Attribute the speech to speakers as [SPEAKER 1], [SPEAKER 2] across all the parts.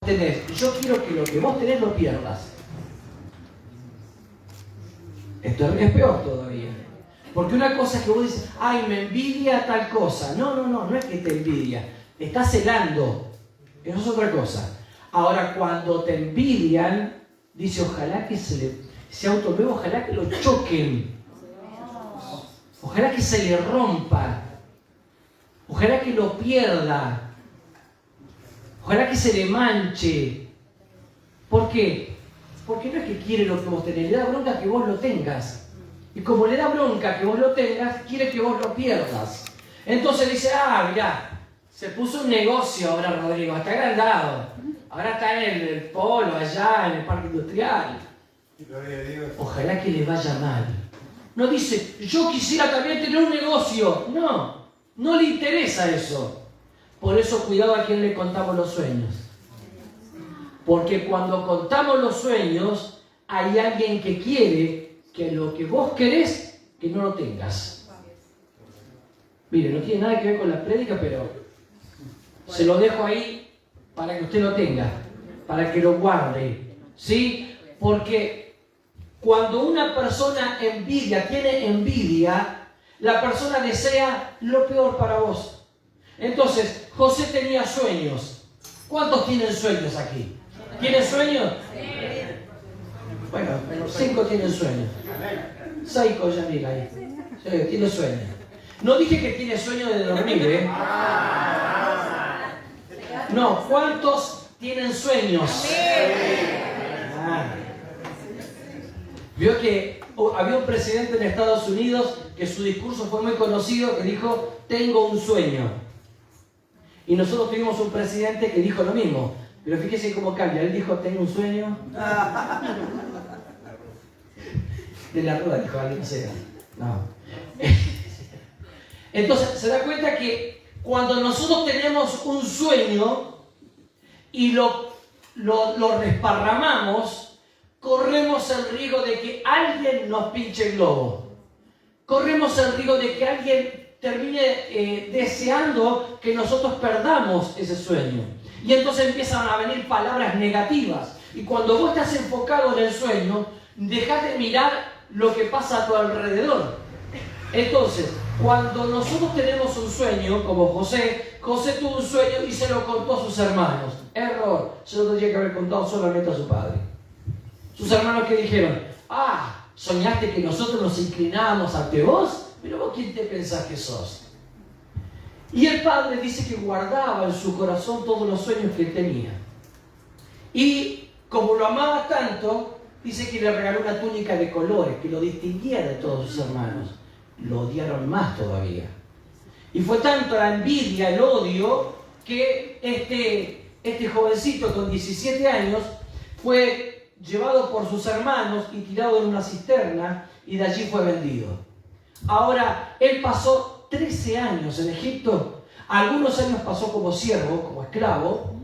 [SPEAKER 1] tenés, yo quiero que lo que vos tenés lo pierdas. Esto es peor todavía. Porque una cosa es que vos dices, ay, me envidia tal cosa. No es que te envidia. Te está celando. Eso es otra cosa. Ahora, cuando te envidian, dice, ojalá que se autopruebe, ojalá que lo choquen. Ojalá que se le rompa. Ojalá que lo pierda. Ojalá que se le manche. ¿Por qué? Porque no es que quiere lo que vos tenés, le da bronca que vos lo tengas. Y como le da bronca que vos lo tengas, quiere que vos lo pierdas. Entonces dice, mirá, se puso un negocio ahora Rodrigo, está agrandado. Ahora está en el polo, allá, en el parque industrial. Ojalá que le vaya mal. No dice, yo quisiera también tener un negocio. No le interesa eso. Por eso cuidado a quien le contamos los sueños. Porque cuando contamos los sueños, hay alguien que quiere que lo que vos querés, que no lo tengas. Mire, no tiene nada que ver con la prédica, pero se lo dejo ahí para que usted lo tenga, para que lo guarde, ¿sí? Porque cuando una persona tiene envidia, la persona desea lo peor para vos. Entonces, José tenía sueños. ¿Cuántos tienen sueños aquí? ¿Tienen sueños? Bueno, 5 tienen sueños. 6 ya mira ahí. Sí, tiene sueños. No dije que tiene sueño de dormir, ¿eh? No, ¿cuántos tienen sueños? Vio que había un presidente en Estados Unidos que su discurso fue muy conocido, que dijo, tengo un sueño. Y nosotros tuvimos un presidente que dijo lo mismo. Pero fíjese cómo cambia. Él dijo, tengo un sueño. De la rueda, dijo alguien, no sé. No. Entonces, se da cuenta que cuando nosotros tenemos un sueño y lo desparramamos, corremos el riesgo de que alguien nos pinche el globo. Corremos el riesgo de que alguien termine deseando que nosotros perdamos ese sueño. Y entonces empiezan a venir palabras negativas. Y cuando vos estás enfocado en el sueño, dejás de mirar lo que pasa a tu alrededor. Entonces, cuando nosotros tenemos un sueño, como José tuvo un sueño y se lo contó a sus hermanos. Error, se lo tendría que haber contado solamente a su padre. Sus hermanos que dijeron, ¿soñaste que nosotros nos inclinábamos ante vos? Pero vos, ¿quién te pensás que sos? Y el padre dice que guardaba en su corazón todos los sueños que él tenía. Y como lo amaba tanto, dice que le regaló una túnica de colores que lo distinguía de todos sus hermanos. Lo odiaron más todavía. Y fue tanto la envidia, el odio, que este jovencito con 17 años fue llevado por sus hermanos y tirado en una cisterna y de allí fue vendido. Ahora, él pasó 13 años en Egipto. Algunos años pasó como siervo, como esclavo.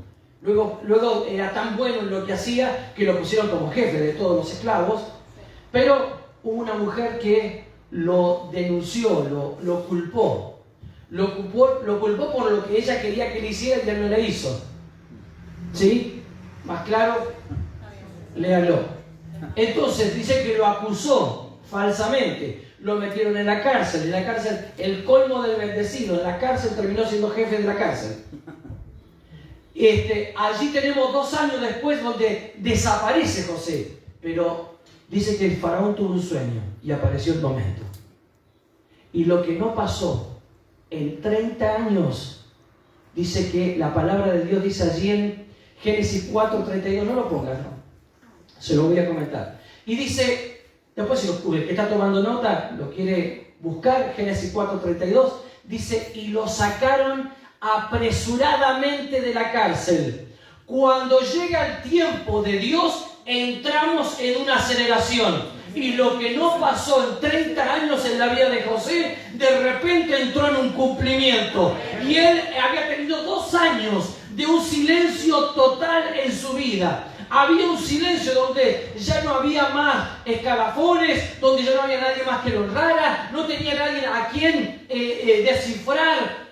[SPEAKER 1] Luego era tan bueno en lo que hacía que lo pusieron como jefe de todos los esclavos. Pero hubo una mujer que lo denunció, lo culpó. Lo culpó por lo que ella quería que le hiciera y él no le hizo. ¿Sí? ¿Más claro? Léalo. Entonces dice que lo acusó falsamente. Lo metieron en la cárcel. En la cárcel, el colmo del bendecido. En la cárcel terminó siendo jefe de la cárcel. Allí tenemos 2 años después donde desaparece José. Pero dice que el faraón tuvo un sueño y apareció el momento. Y lo que no pasó en 30 años, dice que la palabra de Dios dice allí en Génesis 4:32, no lo pongan, no. Se lo voy a comentar. Y dice, después si el que está tomando nota lo quiere buscar, Génesis 4:32, dice, y lo sacaron apresuradamente de la cárcel. Cuando llega el tiempo de Dios, entramos en una aceleración. Y lo que no pasó en 30 años en la vida de José, de repente entró en un cumplimiento. Y él había tenido 2 años de un silencio total en su vida. Había un silencio donde ya no había más escalafones, donde ya no había nadie más que lo honrara, no tenía nadie a quien descifrar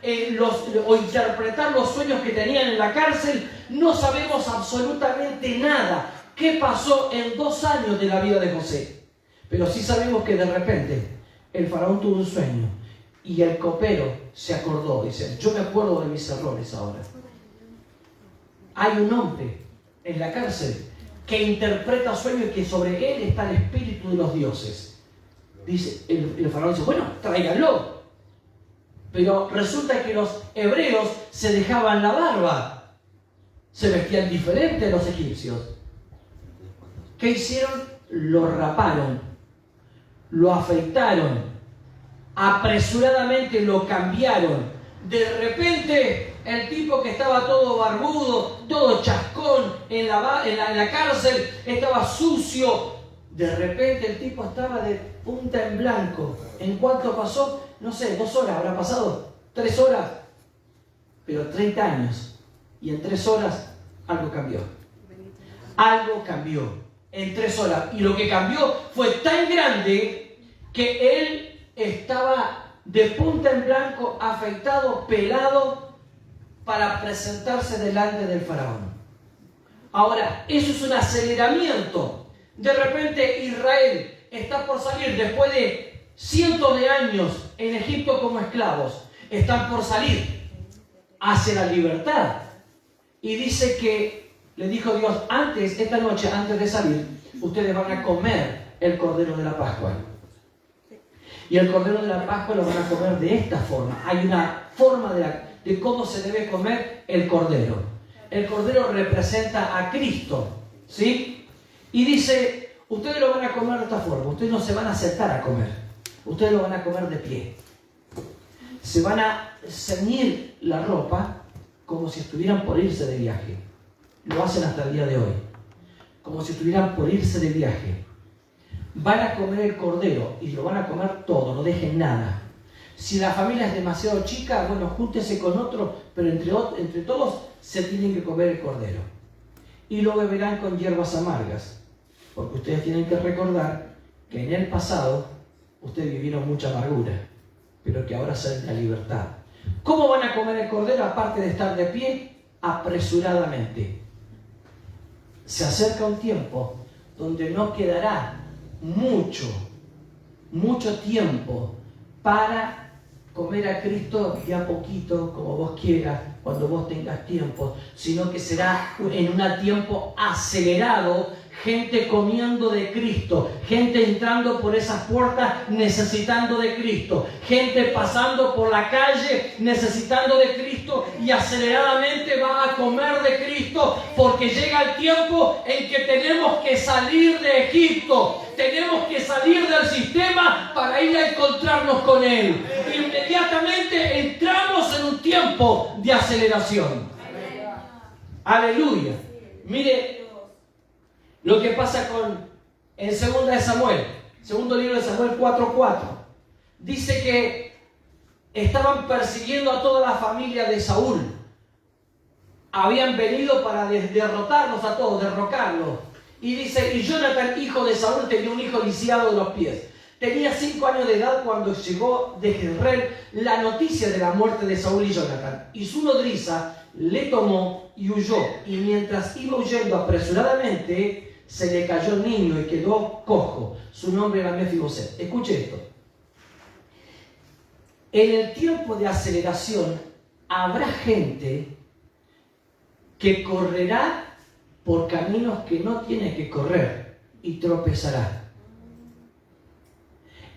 [SPEAKER 1] o interpretar los sueños que tenían en la cárcel. No sabemos absolutamente nada qué pasó en 2 años de la vida de José. Pero sí sabemos que de repente el faraón tuvo un sueño y el copero se acordó. Dice, yo me acuerdo de mis errores ahora. Hay un hombre en la cárcel que interpreta sueños y que sobre él está el espíritu de los dioses. Dice, el faraón dice, bueno, tráiganlo. Pero resulta que los hebreos se dejaban la barba. Se vestían diferente a los egipcios. ¿Qué hicieron? Lo raparon, lo afeitaron, apresuradamente lo cambiaron. De repente, el tipo que estaba todo barbudo, todo chascón en la cárcel, estaba sucio. De repente el tipo estaba de punta en blanco. ¿En cuánto pasó? No sé, 2 horas, ¿habrá pasado? 3 horas. Pero 30 años. Y en 3 horas algo cambió. Algo cambió. En 3 horas. Y lo que cambió fue tan grande que él estaba de punta en blanco, afeitado, pelado, para presentarse delante del faraón. Ahora, eso es un aceleramiento. De repente Israel está por salir después de cientos de años en Egipto como esclavos. Están por salir hacia la libertad. Y dice que le dijo Dios, esta noche, antes de salir, ustedes van a comer el cordero de la Pascua. Y el cordero de la Pascua lo van a comer de esta forma. Hay una forma de cómo se debe comer el cordero. El cordero representa a Cristo, ¿sí? Y dice, ustedes lo van a comer de esta forma. Ustedes no se van a sentar a comer. Ustedes lo van a comer de pie. Se van a ceñir la ropa como si estuvieran por irse de viaje. Lo hacen hasta el día de hoy. Como si estuvieran por irse de viaje. Van a comer el cordero y lo van a comer todo, no dejen nada. Si la familia es demasiado chica, bueno, júntense con otro, pero entre todos se tienen que comer el cordero. Y lo beberán con hierbas amargas, porque ustedes tienen que recordar que en el pasado ustedes vivieron mucha amargura, pero que ahora salen la libertad. ¿Cómo van a comer el cordero aparte de estar de pie? Apresuradamente. Se acerca un tiempo donde no quedará mucho tiempo para comer a Cristo de a poquito, como vos quieras, cuando vos tengas tiempo, sino que será en un tiempo acelerado, gente comiendo de Cristo, gente entrando por esas puertas necesitando de Cristo, gente pasando por la calle necesitando de Cristo y aceleradamente va a comer de Cristo, porque llega el tiempo en que tenemos que salir de Egipto, tenemos que salir del sistema para ir a encontrarnos con Él. Inmediatamente entramos en un tiempo de aceleración. Aleluya. Mire lo que pasa en 2 de Samuel, segundo libro de Samuel 4:4. Dice que estaban persiguiendo a toda la familia de Saúl. Habían venido para derrotarlos a todos, derrocarlos. Y dice, y Jonathan, hijo de Saúl, tenía un hijo lisiado de los pies. Tenía 5 años de edad cuando llegó de Jezreel la noticia de la muerte de Saúl y Jonathan. Y su nodriza le tomó y huyó. Y mientras iba huyendo apresuradamente, se le cayó el niño y quedó cojo. Su nombre era Mefiboset. Escuche esto. En el tiempo de aceleración habrá gente que correrá por caminos que no tiene que correr y tropezará.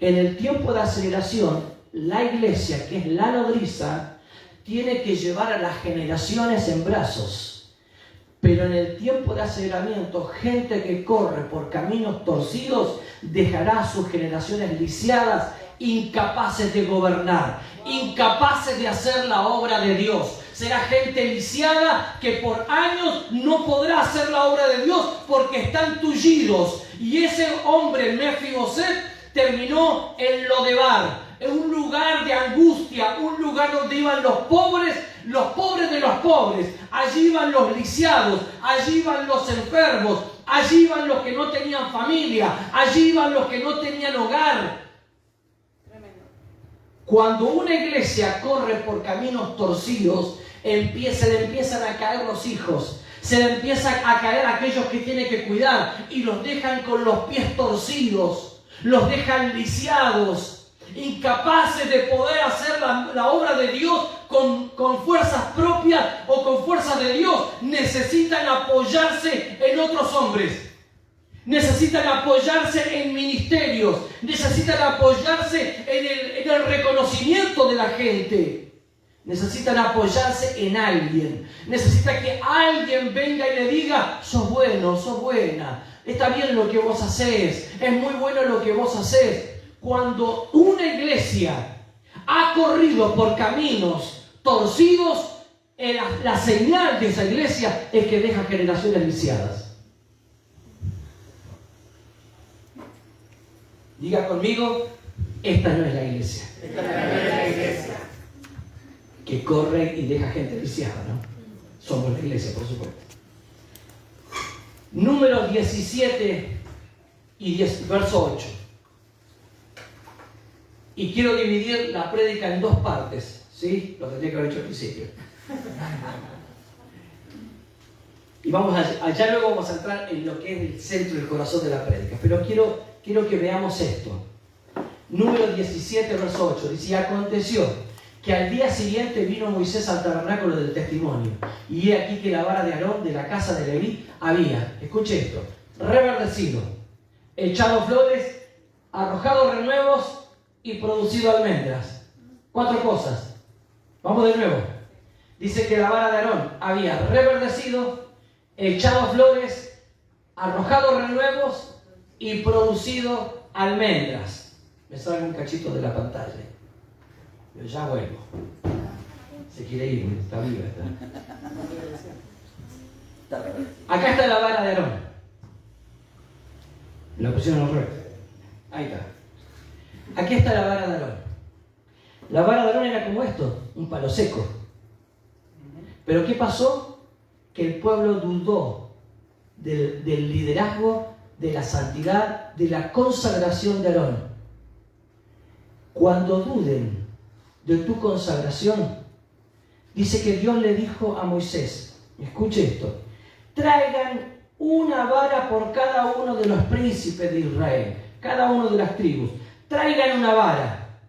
[SPEAKER 1] En el tiempo de aceleración, la iglesia, que es la nodriza, tiene que llevar a las generaciones en brazos. Pero en el tiempo de aceleramiento, gente que corre por caminos torcidos dejará a sus generaciones lisiadas, incapaces de gobernar, incapaces de hacer la obra de Dios. Será gente lisiada que por años no podrá hacer la obra de Dios porque están tullidos. Y ese hombre, Mefiboset, terminó en Lodebar, en un lugar de angustia, un lugar donde iban los pobres, los pobres de los pobres. Allí van los lisiados, allí van los enfermos, allí van los que no tenían familia, allí van los que no tenían hogar. Tremendo. Cuando una iglesia corre por caminos torcidos, se le empiezan a caer los hijos. Se le empiezan a caer aquellos que tiene que cuidar y los dejan con los pies torcidos, los dejan lisiados, incapaces de poder hacer la obra de Dios con fuerzas propias o con fuerzas de Dios. Necesitan apoyarse en otros hombres, necesitan apoyarse en ministerios, necesitan apoyarse en el reconocimiento de la gente. Necesitan apoyarse en alguien. Necesita que alguien venga y le diga: sos bueno, sos buena, está bien lo que vos hacés, es muy bueno lo que vos hacés. Cuando una iglesia ha corrido por caminos torcidos, la señal de esa iglesia es que deja generaciones lisiadas. Diga conmigo: esta no es la iglesia. Esta no es la iglesia. Que corre y deja gente lisiada, ¿no? Somos la iglesia, por supuesto. Números 17 y verso 8. Y quiero dividir la prédica en dos partes, ¿sí? Lo tendría que haber hecho al principio. Y allá luego vamos a entrar en lo que es el centro y el corazón de la prédica. Pero quiero que veamos esto. Números 17, verso 8. Dice: y aconteció que al día siguiente vino Moisés al tabernáculo del testimonio, y he aquí que la vara de Aarón de la casa de Leví había, escuche esto, reverdecido, echado flores, arrojado renuevos y producido almendras. 4 cosas. Vamos de nuevo. Dice que la vara de Aarón había reverdecido, echado flores, arrojado renuevos y producido almendras. Me sale un cachito de la pantalla. Pero ya vuelvo. Se quiere ir, está viva. Acá está la vara de Aarón. La pusieron al revés. Ahí está. Aquí está la vara de Aarón. La vara de Aarón era como esto, un palo seco. Pero ¿qué pasó? Que el pueblo dudó del liderazgo, de la santidad, de la consagración de Aarón. Cuando duden de tu consagración, dice que Dios le dijo a Moisés, escuche esto: traigan una vara por cada uno de los príncipes de Israel, cada uno de las tribus, traigan una vara.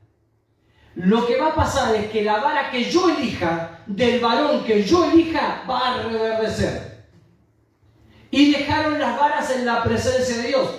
[SPEAKER 1] Lo que va a pasar es que la vara que yo elija, del varón que yo elija, va a reverdecer. Y dejaron las varas en la presencia de Dios.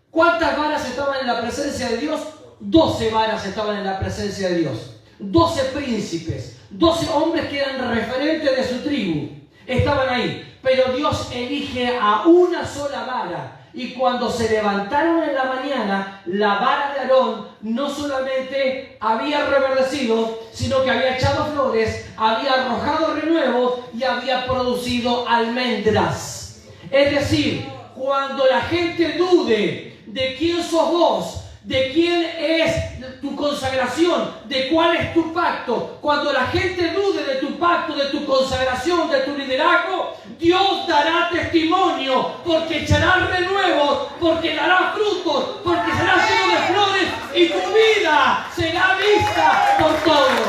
[SPEAKER 1] ¿Cuántas varas estaban en la presencia de Dios? 12 varas estaban en la presencia de Dios. 12 príncipes, 12 hombres que eran referentes de su tribu, estaban ahí. Pero Dios elige a una sola vara. Y cuando se levantaron en la mañana, la vara de Aarón no solamente había reverdecido, sino que había echado flores, había arrojado renuevos y había producido almendras. Es decir, cuando la gente dude de quién sos vos, de quién es tu consagración, de cuál es tu pacto, cuando la gente dude de tu pacto, de tu consagración, de tu liderazgo, Dios dará testimonio, porque echará renuevos, porque dará frutos, porque será lleno de flores y tu vida será vista por todos.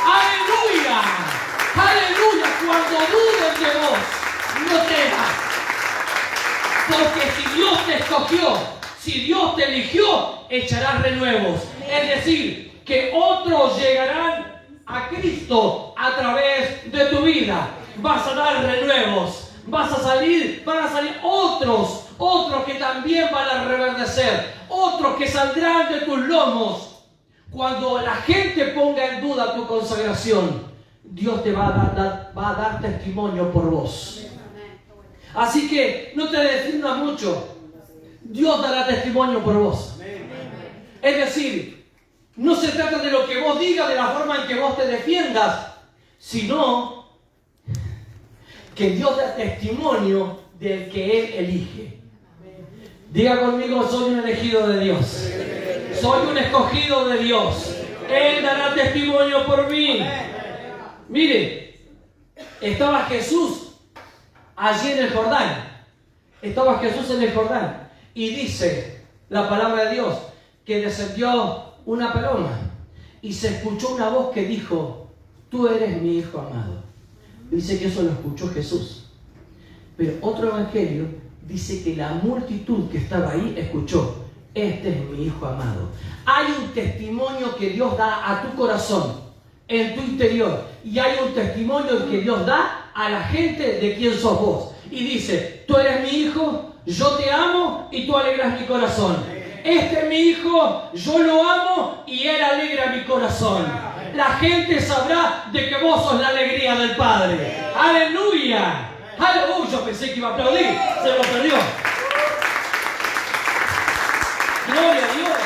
[SPEAKER 1] ¡Aleluya! ¡Aleluya! Cuando duden de vos, no temas, porque si Dios te escogió, si Dios te eligió, echarás renuevos. Es decir, que otros llegarán a Cristo a través de tu vida. Vas a dar renuevos. Van a salir otros que también van a reverdecer. Otros que saldrán de tus lomos. Cuando la gente ponga en duda tu consagración, Dios te va a dar testimonio por vos. Así que no te defiendas mucho. Dios dará testimonio por vos. Es decir, no se trata de lo que vos digas, de la forma en que vos te defiendas, sino que Dios da testimonio del que Él elige. Diga conmigo: soy un elegido de Dios. Soy un escogido de Dios. Él dará testimonio por mí. Mire, Estaba Jesús allí en el Jordán. Estaba Jesús en el Jordán. Y dice la palabra de Dios que descendió una paloma y se escuchó una voz que dijo: tú eres mi hijo amado. Dice que eso lo escuchó Jesús. Pero otro evangelio dice que la multitud que estaba ahí escuchó: este es mi hijo amado. Hay un testimonio que Dios da a tu corazón, en tu interior. Y hay un testimonio que Dios da a la gente de quién sos vos. Y dice: tú eres mi hijo, yo te amo y tú alegras mi corazón. Este es mi hijo, yo lo amo y él alegra mi corazón. La gente sabrá de que vos sos la alegría del Padre. ¡Aleluya! Yo pensé que iba a aplaudir, se lo perdió. Gloria a Dios.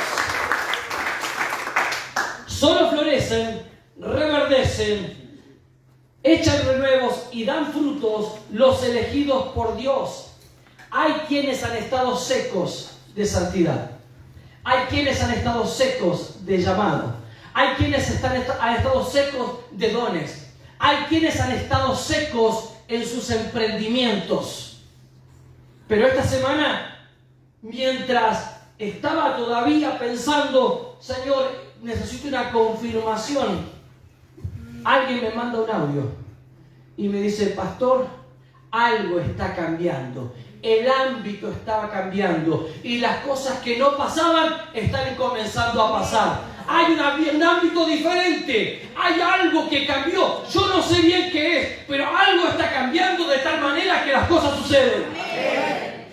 [SPEAKER 1] Solo florecen, reverdecen, echan renuevos y dan frutos los elegidos por Dios. Hay quienes han estado secos de santidad. Hay quienes han estado secos de llamado. Hay quienes han estado secos de dones. Hay quienes han estado secos en sus emprendimientos. Pero esta semana, mientras estaba todavía pensando: Señor, necesito una confirmación, alguien me manda un audio y me dice: pastor, algo está cambiando. El ámbito estaba cambiando y las cosas que no pasaban están comenzando a pasar. Hay un ámbito diferente, hay algo que cambió. Yo no sé bien qué es, pero algo está cambiando de tal manera que las cosas suceden.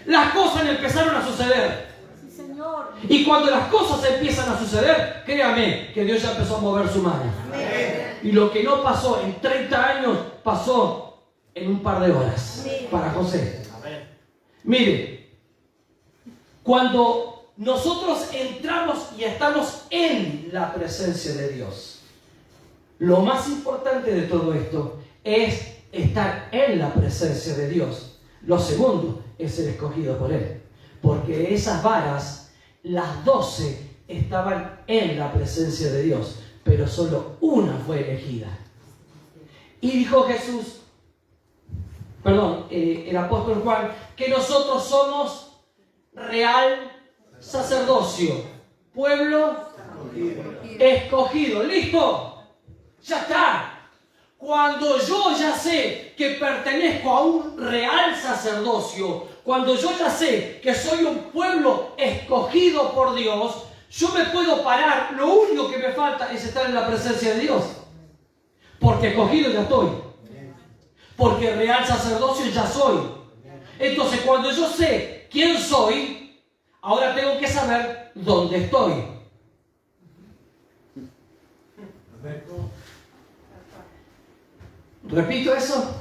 [SPEAKER 1] Las cosas empezaron a suceder.
[SPEAKER 2] Sí, Señor.
[SPEAKER 1] Y cuando las cosas empiezan a suceder, créame que Dios ya empezó a mover su mano. Y lo que no pasó en 30 años, pasó en un par de horas para José. Mire, cuando nosotros entramos y estamos en la presencia de Dios, lo más importante de todo esto es estar en la presencia de Dios. Lo segundo es ser escogido por Él, porque esas varas, las 12, estaban en la presencia de Dios, pero solo una fue elegida. Y dijo Jesús, el apóstol Juan, que nosotros somos real sacerdocio, pueblo escogido. ¿Listo? Ya está. Cuando yo ya sé que pertenezco a un real sacerdocio, cuando yo ya sé que soy un pueblo escogido por Dios, yo me puedo parar. Lo único que me falta es estar en la presencia de Dios, porque escogido ya estoy, porque real sacerdocio ya soy. Entonces, cuando yo sé quién soy, ahora tengo que saber dónde estoy. ¿Repito eso?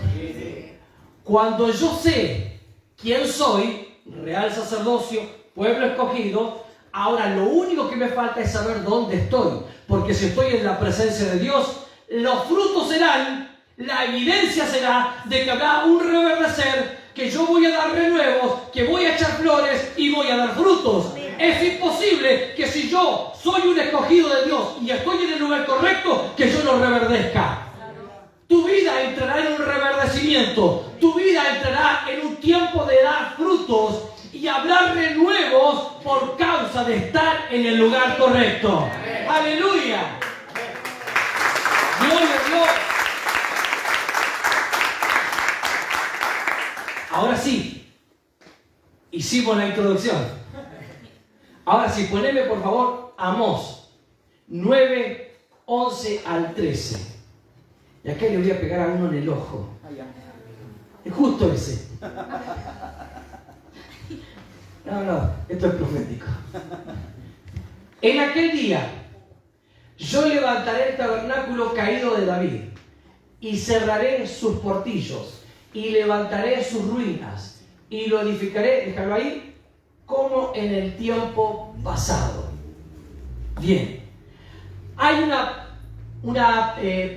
[SPEAKER 1] Cuando yo sé quién soy, real sacerdocio, pueblo escogido, ahora lo único que me falta es saber dónde estoy. Porque si estoy en la presencia de Dios, los frutos serán, la evidencia será de que habrá un reverdecer, que yo voy a dar renuevos, que voy a echar flores y voy a dar frutos. Es imposible que si yo soy un escogido de Dios y estoy en el lugar correcto, que yo no reverdezca. Tu vida entrará en un reverdecimiento, tu vida entrará en un tiempo de dar frutos y habrá renuevos por causa de estar en el lugar correcto. ¡Aleluya! ¡Gloria a Dios! Ahora sí, hicimos la introducción. Ahora sí, poneme por favor Amós 9, 11 al 13. Y acá le voy a pegar a uno en el ojo. Es justo ese. No, esto es profético. En aquel día, yo levantaré el tabernáculo caído de David, y cerraré sus portillos, y levantaré sus ruinas, y lo edificaré, déjalo ahí, como en el tiempo pasado. Bien. Hay una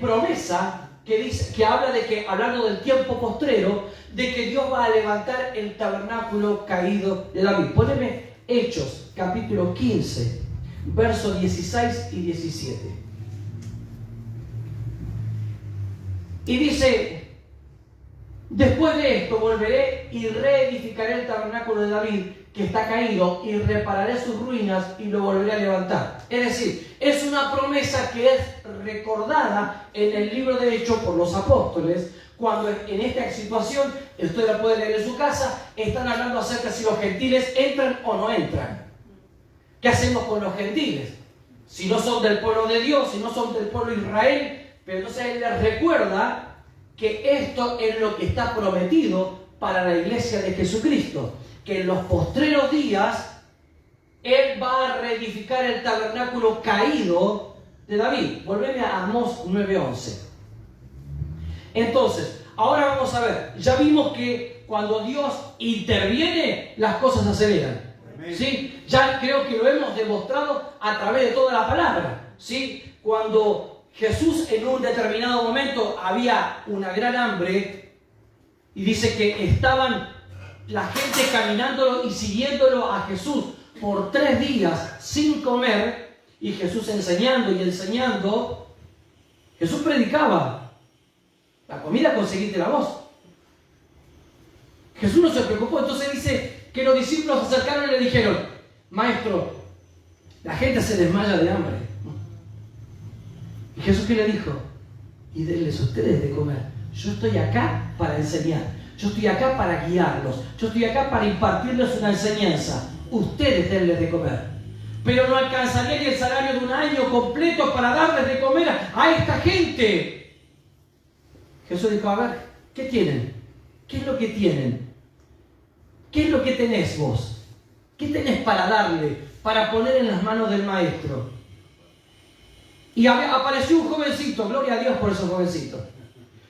[SPEAKER 1] promesa que dice, que habla de que, hablando del tiempo postrero, de que Dios va a levantar el tabernáculo caído de David. Poneme Hechos, capítulo 15, versos 16 y 17. Y dice, Después de esto volveré y reedificaré el tabernáculo de David, que está caído, y repararé sus ruinas y lo volveré a levantar. Es decir, es una promesa que es recordada en el libro de Hechos por los apóstoles, cuando en esta situación, usted la puede leer en su casa, están hablando acerca de si los gentiles entran o no entran. ¿Qué hacemos con los gentiles? Si no son del pueblo de Dios, si no son del pueblo de Israel. Pero entonces él les recuerda que esto es lo que está prometido para la iglesia de Jesucristo, que en los postreros días él va a reedificar el tabernáculo caído de David. Volveme a Amós 9:11. Entonces, ahora vamos a ver, ya vimos que cuando Dios interviene, las cosas se aceleran. ¿Sí? Ya creo que lo hemos demostrado a través de toda la palabra. ¿Sí? Cuando Jesús en un determinado momento había una gran hambre y dice que estaban la gente caminándolo y siguiéndolo a Jesús por 3 días sin comer, y Jesús enseñando y enseñando. Jesús predicaba: la comida conseguiste la vos. Jesús no se preocupó. Entonces dice que los discípulos se acercaron y le dijeron: Maestro, la gente se desmaya de hambre. Y Jesús, ¿qué le dijo? Y denles ustedes de comer. Yo estoy acá para enseñar. Yo estoy acá para guiarlos. Yo estoy acá para impartirles una enseñanza. Ustedes denles de comer. Pero no alcanzaría ni el salario de un año completo para darles de comer a esta gente. Jesús dijo: a ver, ¿qué tienen? ¿Qué es lo que tienen? ¿Qué es lo que tenés vos? ¿Qué tenés para darle, para poner en las manos del maestro? Y apareció un jovencito, gloria a Dios por ese jovencito.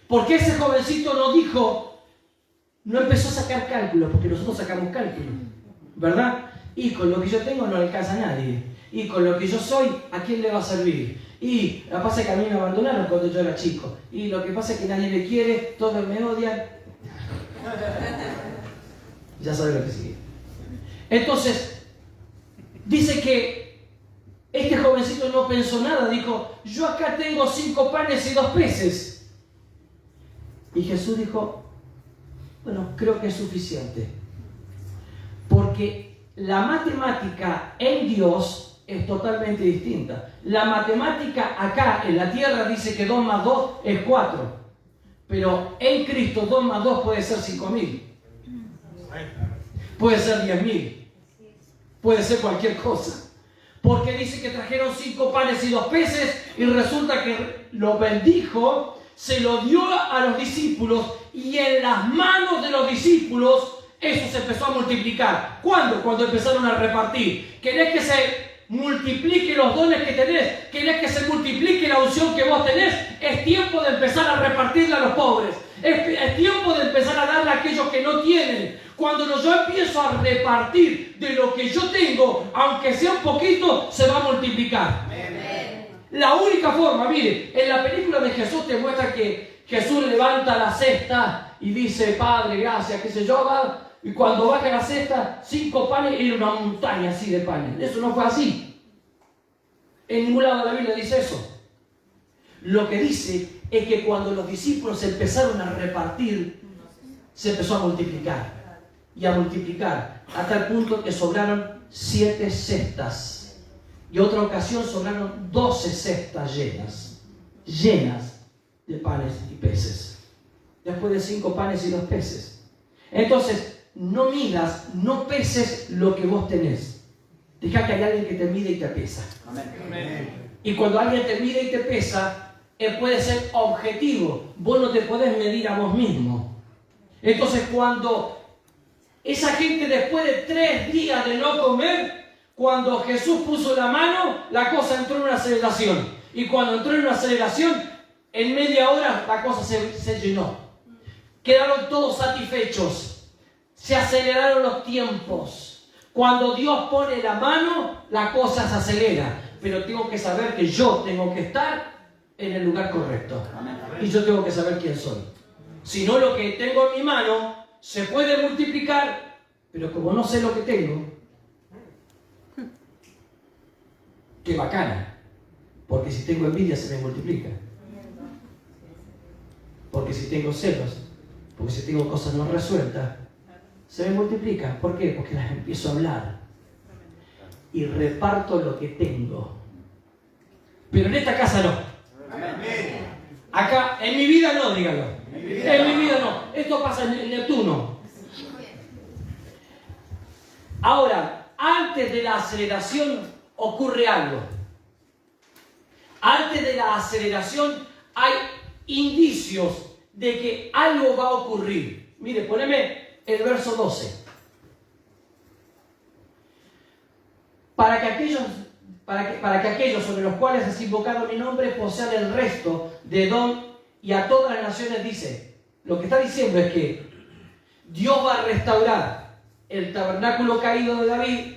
[SPEAKER 1] Porque ese jovencito no dijo, no empezó a sacar cálculos, porque nosotros sacamos cálculos, ¿verdad? Y con lo que yo tengo no le alcanza a nadie. Y con lo que yo soy, ¿a quién le va a servir? Y lo que pasa es que a mí me abandonaron cuando yo era chico. Y lo que pasa es que nadie me quiere, todos me odian. Ya saben lo que sigue. Entonces, dice que este jovencito no pensó nada, dijo: yo acá tengo 5 panes y 2 peces. Y Jesús dijo: bueno, creo que es suficiente. Porque la matemática en Dios es totalmente distinta. La matemática acá en la tierra dice que 2 más 2 es 4. Pero en Cristo 2 más 2 puede ser 5.000. Puede ser 10.000. Puede ser cualquier cosa. Porque dice que trajeron 5 panes y 2 peces y resulta que lo bendijo, se lo dio a los discípulos y en las manos de los discípulos eso se empezó a multiplicar. ¿Cuándo? Cuando empezaron a repartir. ¿Querés que se multiplique los dones que tenés? ¿Querés que se multiplique la unción que vos tenés? Es tiempo de empezar a repartirla a los pobres. Es tiempo de empezar a darle a aquellos que no tienen. Cuando yo empiezo a repartir de lo que yo tengo, aunque sea un poquito, se va a multiplicar. Amén. La única forma, mire, en la película de Jesús te muestra que Jesús levanta la cesta y dice: Padre, gracias, qué sé yo, va. Y cuando baja la cesta, 5 panes y una montaña así de panes. Eso no fue así. En ningún lado de la Biblia dice eso. Lo que dice es que cuando los discípulos empezaron a repartir, se empezó a multiplicar. Y a multiplicar, hasta el punto que sobraron 7 cestas. Y otra ocasión sobraron 12 cestas llenas de panes y peces. Después de 5 panes y 2 peces. Entonces, no midas, no peses lo que vos tenés. Deja que haya alguien que te mide y te pesa. Amén. Y cuando alguien te mide y te pesa, él puede ser objetivo. Vos no te podés medir a vos mismo. Entonces, cuando esa gente, después de 3 días de no comer, cuando Jesús puso la mano, la cosa entró en una aceleración. Y cuando entró en una aceleración, en media hora la cosa se llenó. Quedaron todos satisfechos. Se aceleraron los tiempos. Cuando Dios pone la mano, la cosa se acelera. Pero tengo que saber que yo tengo que estar en el lugar correcto. Y yo tengo que saber quién soy. Si no, lo que tengo en mi mano se puede multiplicar, pero como no sé lo que tengo, qué bacana. Porque si tengo envidia se me multiplica. Porque si tengo celos, Porque si tengo cosas no resueltas, se me multiplican. ¿Por qué? Porque las empiezo a hablar. Y reparto lo que tengo. Pero en esta casa no. Acá, en mi vida no, dígalo. En mi vida no. Esto pasa en Neptuno. Ahora, antes de la aceleración ocurre algo. Antes de la aceleración hay indicios de que algo va a ocurrir. Mire, poneme el verso 12. Para que aquellos sobre los cuales es invocado mi nombre posean el resto de Edom y a todas las naciones, dice. Lo que está diciendo es que Dios va a restaurar el tabernáculo caído de David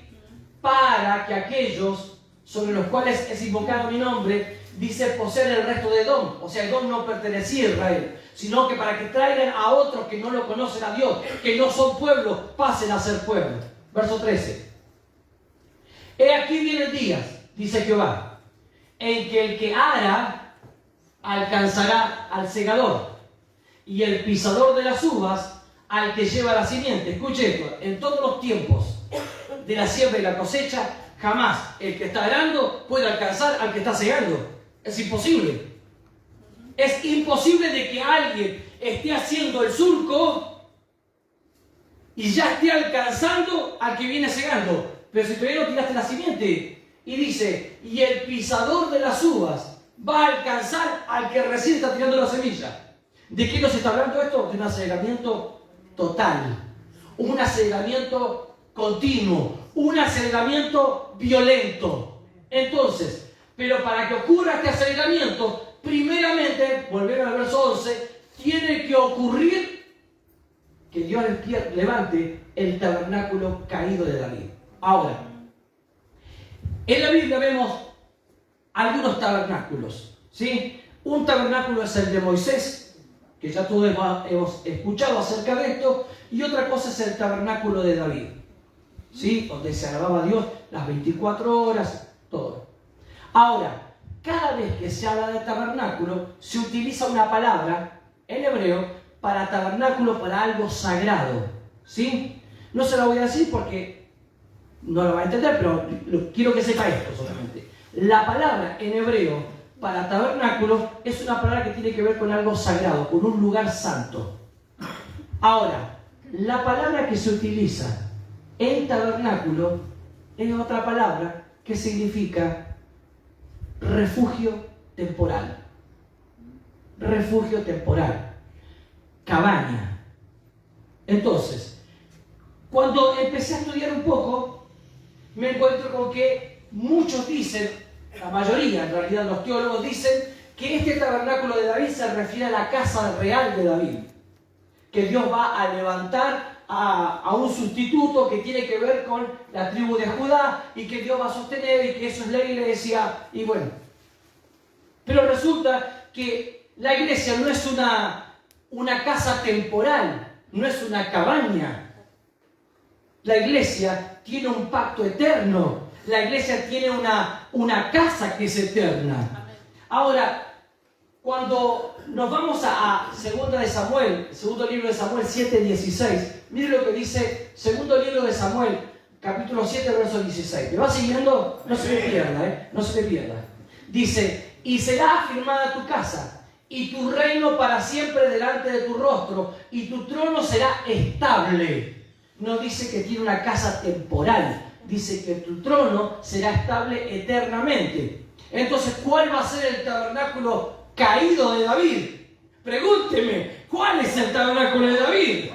[SPEAKER 1] para que aquellos sobre los cuales es invocado mi nombre, dice, posean el resto de Edom. O sea, Edom no pertenecía a Israel, sino que para que traigan a otros que no lo conocen a Dios, que no son pueblo, pasen a ser pueblo. Verso 13. He aquí vienen días, dice Jehová, en que el que ara alcanzará al segador, y el pisador de las uvas al que lleva la simiente. Escuche esto, en todos los tiempos de la siembra y la cosecha, jamás el que está arando puede alcanzar al que está segando. Es imposible. Es imposible de que alguien esté haciendo el surco y ya esté alcanzando al que viene segando. Pero si todavía no tiraste la simiente, y dice, y el pisador de las uvas va a alcanzar al que recién está tirando la semilla. ¿De qué nos está hablando esto? De un aceleramiento total, un aceleramiento continuo, un aceleramiento violento. Entonces, pero para que ocurra este aceleramiento, primeramente, volvemos al verso 11, tiene que ocurrir que Dios levante el tabernáculo caído de David. Ahora, en la Biblia vemos algunos tabernáculos, ¿sí? Un tabernáculo es el de Moisés, que ya todos hemos escuchado acerca de esto, y otra cosa es el tabernáculo de David, ¿sí? Donde se alababa a Dios las 24 horas, todo. Ahora, cada vez que se habla de tabernáculo, se utiliza una palabra en hebreo para tabernáculo, para algo sagrado, ¿sí? No se la voy a decir porque no lo va a entender, pero quiero que sepa esto solamente. La palabra en hebreo para tabernáculo es una palabra que tiene que ver con algo sagrado, con un lugar santo. Ahora, la palabra que se utiliza en tabernáculo es otra palabra que significa refugio temporal. Refugio temporal. Cabaña. Entonces, cuando empecé a estudiar un poco, me encuentro con que muchos dicen, la mayoría en realidad los teólogos dicen, que este tabernáculo de David se refiere a la casa real de David, que Dios va a levantar a un sustituto que tiene que ver con la tribu de Judá y que Dios va a sostener y que eso es la iglesia, y bueno. Pero resulta que la iglesia no es una casa temporal, no es una cabaña. La iglesia tiene un pacto eterno. La iglesia tiene una casa que es eterna. Ahora, cuando nos vamos a segundo libro de Samuel 7:16, mire lo que dice segundo libro de Samuel, capítulo 7, verso 16. ¿Me va siguiendo? No se me pierda, no se me pierda. Dice, y será afirmada tu casa, y tu reino para siempre delante de tu rostro, y tu trono será estable. No dice que tiene una casa temporal, dice que tu trono será estable eternamente. Entonces, ¿cuál va a ser el tabernáculo caído de David? Pregúnteme, ¿cuál es el tabernáculo de David?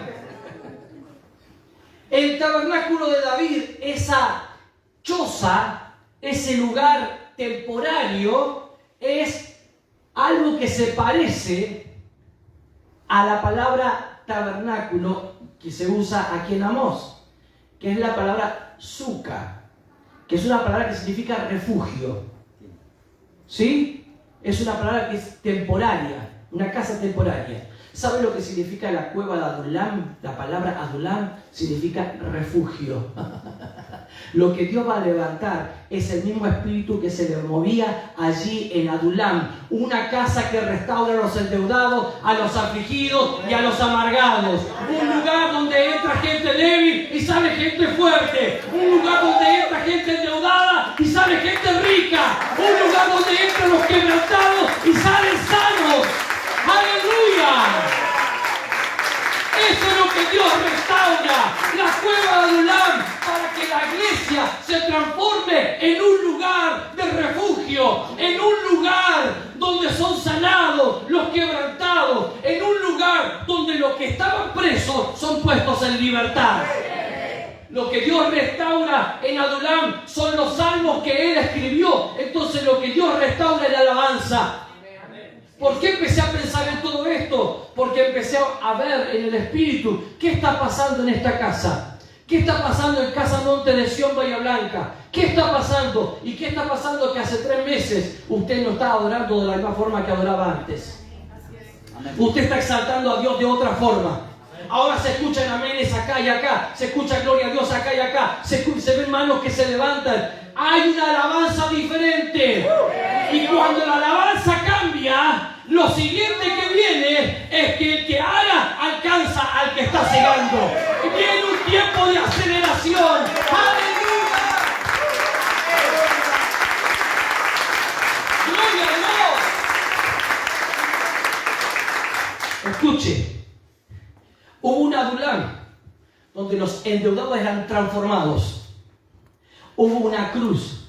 [SPEAKER 1] El tabernáculo de David, esa choza, ese lugar temporario, es algo que se parece a la palabra tabernáculo que se usa aquí en Amós, que es la palabra suca, que es una palabra que significa refugio. ¿Sí? Es una palabra que es temporaria, una casa temporaria. ¿Sabe lo que significa la cueva de Adulam? La palabra Adulam significa refugio. Lo que Dios va a levantar es el mismo espíritu que se le movía allí en Adulam. Una casa que restaura a los endeudados, a los afligidos y a los amargados. Un lugar donde entra gente débil y sale gente fuerte. Un lugar donde entra gente endeudada y sale gente rica. Un lugar donde entran los quebrantados y salen sanos. ¡Aleluya! Eso es lo que Dios restaura, la cueva de Adulam, para que la iglesia se transforme en un lugar de refugio, en un lugar donde son sanados los quebrantados, en un lugar donde los que estaban presos son puestos en libertad. Lo que Dios restaura en Adulam son los salmos que Él escribió. Entonces lo que Dios restaura es la alabanza. ¿Por qué empecé a pensar en todo esto? Porque empecé a ver en el Espíritu qué está pasando en esta casa. ¿Qué está pasando en Casa Monte de Sion, Bahía Blanca? ¿Qué está pasando? ¿Y qué está pasando que hace 3 meses usted no está adorando de la misma forma que adoraba antes? Usted está exaltando a Dios de otra forma. Ahora se escuchan amenes acá y acá, se escucha gloria a Dios acá y acá, se ven manos que se levantan. Hay una alabanza diferente. Y cuando la alabanza cambia, lo siguiente que viene es que el que haga alcanza al que está cegando. Viene un tiempo de aceleración. ¡Aleluya! ¡Gloria a Dios! Escuche, hubo un Adulam donde los endeudados eran transformados. Hubo una cruz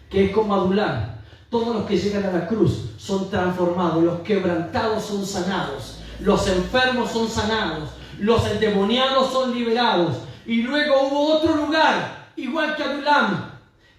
[SPEAKER 1] que es como Adulam. Todos los que llegan a la cruz son transformados, los quebrantados son sanados, los enfermos son sanados, los endemoniados son liberados. Y luego hubo otro lugar, igual que Adulam,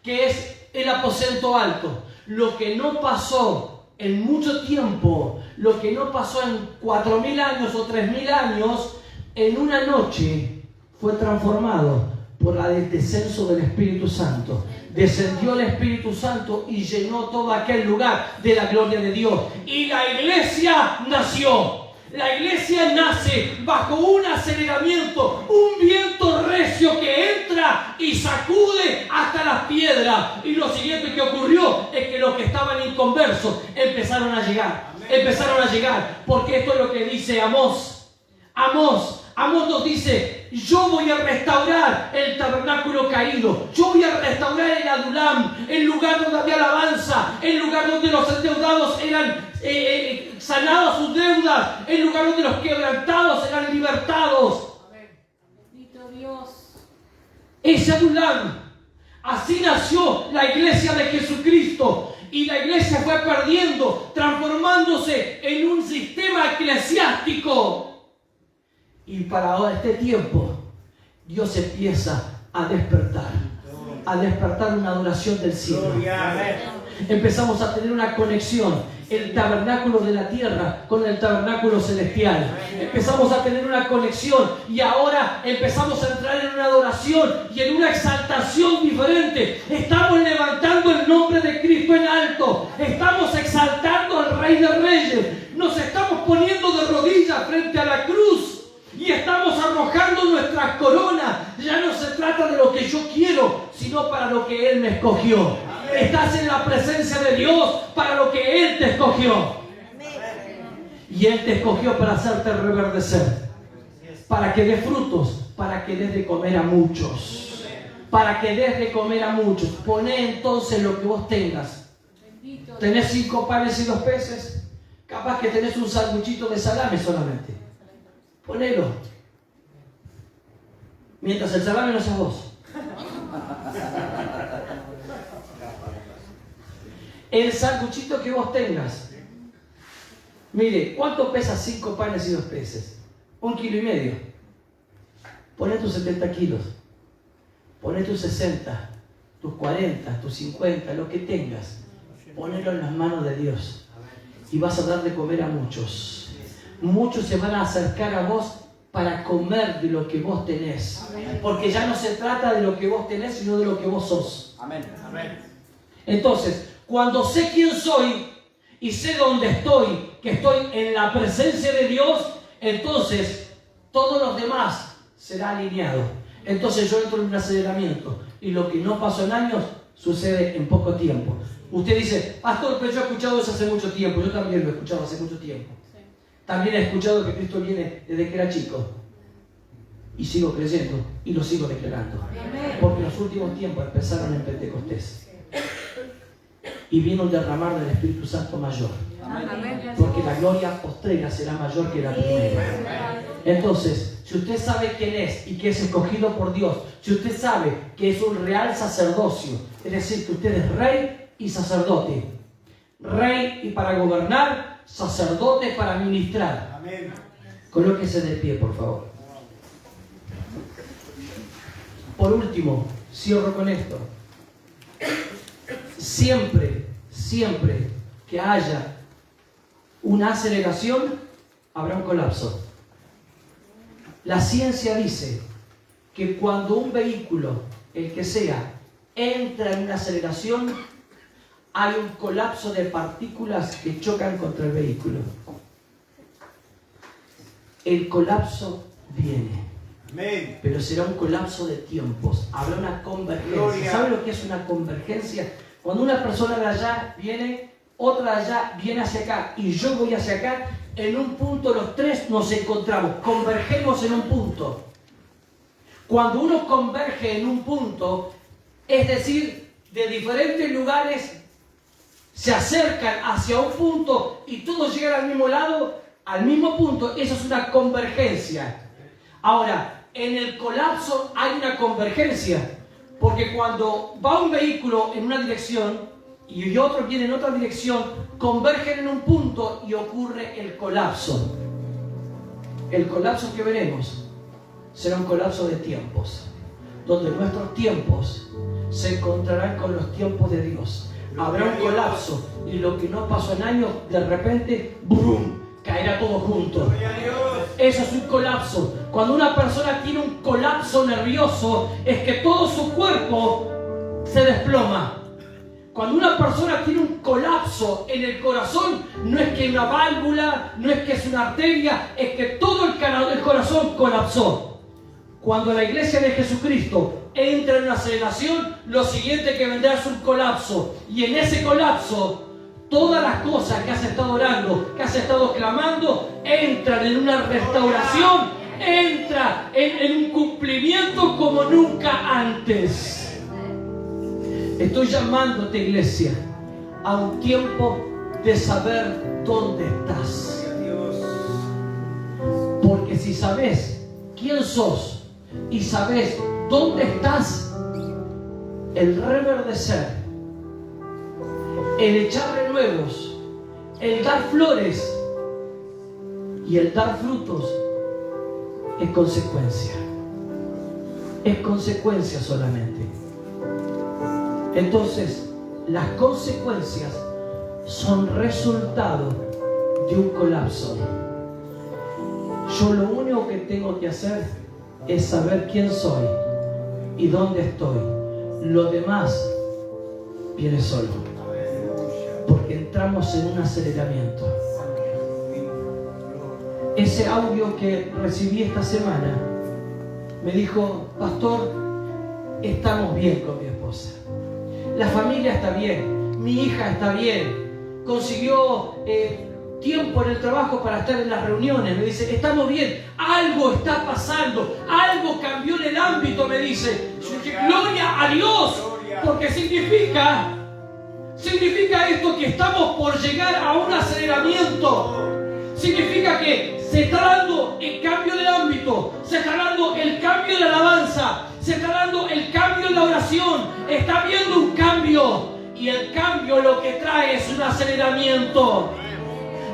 [SPEAKER 1] que es el aposento alto. Lo que no pasó en mucho tiempo, lo que no pasó en 4.000 años o 3.000 años, en una noche fue transformado por el descenso del Espíritu Santo. Descendió el Espíritu Santo y llenó todo aquel lugar de la gloria de Dios. Y la iglesia nació. La iglesia nace bajo un aceleramiento, un viento recio que entra y sacude hasta las piedras. Y lo siguiente que ocurrió es que los que estaban inconversos empezaron a llegar. Empezaron a llegar, porque esto es lo que dice Amós. Amós nos dice: yo voy a restaurar el tabernáculo caído, yo voy a restaurar el Adulam, el lugar donde había alabanza, el lugar donde los endeudados eran sanados sus deudas, el lugar donde los quebrantados eran libertados.
[SPEAKER 2] Bendito Dios.
[SPEAKER 1] Ese Adulam, así nació la iglesia de Jesucristo. Y la iglesia fue perdiendo, transformándose en un sistema eclesiástico. Y para ahora, este tiempo, Dios empieza a despertar una adoración del cielo. Empezamos a tener una conexión, el tabernáculo de la tierra con el tabernáculo celestial. Empezamos a tener una conexión y ahora empezamos a entrar en una adoración y en una exaltación diferente. Estamos levantando el nombre de Cristo en alto. Estamos exaltando al Rey de Reyes. Nos estamos poniendo de rodillas frente a la cruz. Y estamos arrojando nuestras coronas. Ya no se trata de lo que yo quiero, sino para lo que Él me escogió. Estás en la presencia de Dios para lo que Él te escogió. Y Él te escogió para hacerte reverdecer, para que des frutos, para que des de comer a muchos. Para que des de comer a muchos. Poné entonces lo que vos tengas. ¿Tenés 5 panes y 2 peces? Capaz que tenés un sanguchito de salame solamente. Ponelo. Mientras el salame no seas vos. El sanguchito que vos tengas. Mire, ¿cuánto pesa 5 panes y 2 peces? 1,5 kilos. Poné tus 70 kilos. Poné tus 60, tus 40, tus 50, lo que tengas. Ponelo en las manos de Dios. Y vas a dar de comer a muchos. Muchos se van a acercar a vos para comer de lo que vos tenés. Porque ya no se trata de lo que vos tenés, sino de lo que vos sos.
[SPEAKER 3] Amén. Amén.
[SPEAKER 1] Entonces, cuando sé quién soy y sé dónde estoy que estoy en la presencia de Dios, entonces todos los demás será alineado. Entonces yo entro en un aceleramiento y lo que no pasó en años sucede en poco tiempo. Usted dice, pastor, pero yo he escuchado eso hace mucho tiempo. Yo también lo he escuchado hace mucho tiempo. También he escuchado que Cristo viene desde que era chico. Y sigo creyendo y lo sigo declarando. Porque los últimos tiempos empezaron en Pentecostés. Y vino un derramar del Espíritu Santo mayor. Porque la gloria postrera será mayor que la primera. Entonces, si usted sabe quién es y que es escogido por Dios, si usted sabe que es un real sacerdocio, es decir, que usted es rey y sacerdote, rey y para gobernar, sacerdote para ministrar. Amén. Colóquese de pie, por favor. Por último, cierro con esto. Siempre que haya una aceleración, habrá un colapso. La ciencia dice que cuando un vehículo, el que sea, entra en una aceleración, hay un colapso de partículas que chocan contra el vehículo. El colapso viene. Amén. Pero será un colapso de tiempos. Habrá una convergencia. ¿Sabe lo que es una convergencia? Cuando una persona de allá viene, otra de allá viene hacia acá y yo voy hacia acá, en un punto los tres nos encontramos, convergemos en un punto. Cuando uno converge en un punto, es decir, de diferentes lugares se acercan hacia un punto y todos llegan al mismo lado, al mismo punto, eso es una convergencia. Ahora, en el colapso hay una convergencia, porque cuando va un vehículo en una dirección y otro viene en otra dirección, convergen en un punto y ocurre el colapso. El colapso que veremos será un colapso de tiempos, donde nuestros tiempos se encontrarán con los tiempos de Dios. Habrá un colapso y lo que no pasó en años, de repente, ¡brum!, caerá todo junto. Eso es un colapso. Cuando una persona tiene un colapso nervioso, es que todo su cuerpo se desploma. Cuando una persona tiene un colapso en el corazón, no es que una válvula, no es que es una arteria, es que todo el corazón colapsó. Cuando la iglesia de Jesucristo entra en una aceleración, lo siguiente que vendrá es un colapso. Y en ese colapso, todas las cosas que has estado orando, que has estado clamando, entran en una restauración, entra en un cumplimiento como nunca antes. Estoy llamándote, iglesia, a un tiempo de saber dónde estás. Porque si sabes quién sos y sabes dónde estás, el reverdecer, el echar renuevos, el dar flores y el dar frutos es consecuencia. Es consecuencia solamente. Entonces, las consecuencias son resultado de un colapso. Yo lo único que tengo que hacer es saber quién soy y dónde estoy. Lo demás viene solo. Porque entramos en un aceleramiento. Ese audio que recibí esta semana me dijo, pastor, estamos bien con mi esposa. La familia está bien, mi hija está bien, consiguió tiempo en el trabajo para estar en las reuniones. Me dice, estamos bien, algo está pasando, algo cambió en el ámbito, me dice. Gloria a Dios, porque significa esto que estamos por llegar a un aceleramiento. Significa que se está dando el cambio de ámbito, se está dando el cambio de la alabanza, se está dando el cambio en la oración, está habiendo un cambio y el cambio lo que trae es un aceleramiento.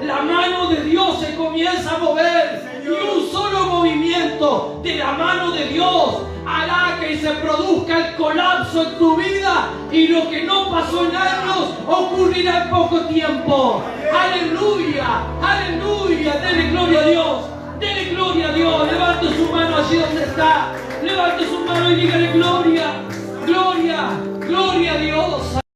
[SPEAKER 1] La mano de Dios se comienza a mover y un solo movimiento de la mano de Dios hará que se produzca el colapso en tu vida y lo que no pasó en años ocurrirá en poco tiempo. Aleluya, aleluya, dele gloria a Dios, dele gloria a Dios. Levante su mano allí donde está, levante su mano y dígale gloria, gloria, gloria a Dios.